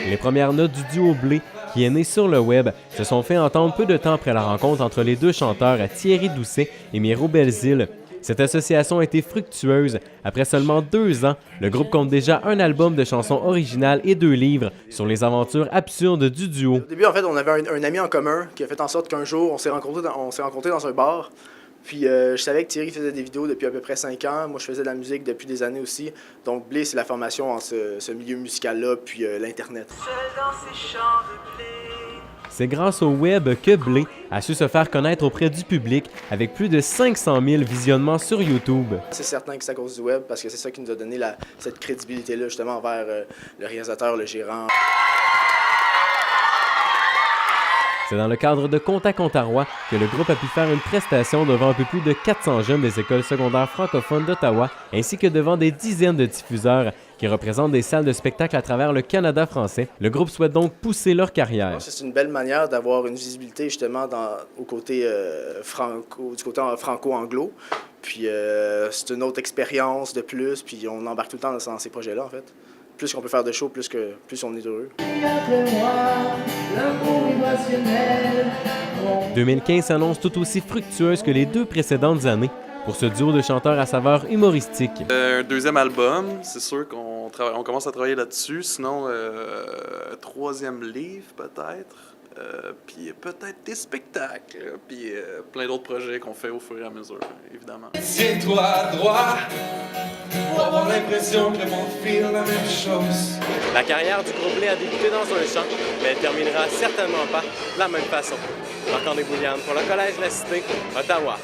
Les premières notes du duo Blé, qui est né sur le web, se sont fait entendre peu de temps après la rencontre entre les deux chanteurs Thierry Doucet et Miro Belzile. Cette association a été fructueuse. Après seulement 2 ans, le groupe compte déjà un album de chansons originales et 2 livres sur les aventures absurdes du duo. Au début, en fait, on avait un ami en commun qui a fait en sorte qu'un jour, on s'est rencontrés dans un bar. Puis je savais que Thierry faisait des vidéos depuis à peu près 5 ans. Moi, je faisais de la musique depuis des années aussi. Donc, Blé, c'est la formation en ce milieu musical-là, puis l'Internet. C'est grâce au web que Blé a su se faire connaître auprès du public avec plus de 500 000 visionnements sur YouTube. C'est certain que c'est à cause du web, parce que c'est ça qui nous a donné cette crédibilité-là, justement, envers le réalisateur, le gérant. C'est dans le cadre de Contact Ontarois que le groupe a pu faire une prestation devant un peu plus de 400 jeunes des écoles secondaires francophones d'Ottawa, ainsi que devant des dizaines de diffuseurs qui représentent des salles de spectacle à travers le Canada français. Le groupe souhaite donc pousser leur carrière. C'est une belle manière d'avoir une visibilité justement du côté franco-anglo. Puis c'est une autre expérience de plus, puis on embarque tout le temps dans ces projets-là en fait. Plus qu'on peut faire de show, plus on est heureux. 2015 s'annonce tout aussi fructueuse que les 2 précédentes années pour ce duo de chanteurs à saveur humoristique. Un 2e album, c'est sûr qu'on commence à travailler là-dessus. Sinon, 3e livre peut-être. Puis peut-être des spectacles, puis plein d'autres projets qu'on fait au fur et à mesure, évidemment. Tiens-toi droit pour avoir l'impression que le monde file la même chose. La carrière du groupe Blé a débuté dans un champ, mais elle terminera certainement pas de la même façon. Marc-André Bouliane pour le Collège La Cité, Ottawa.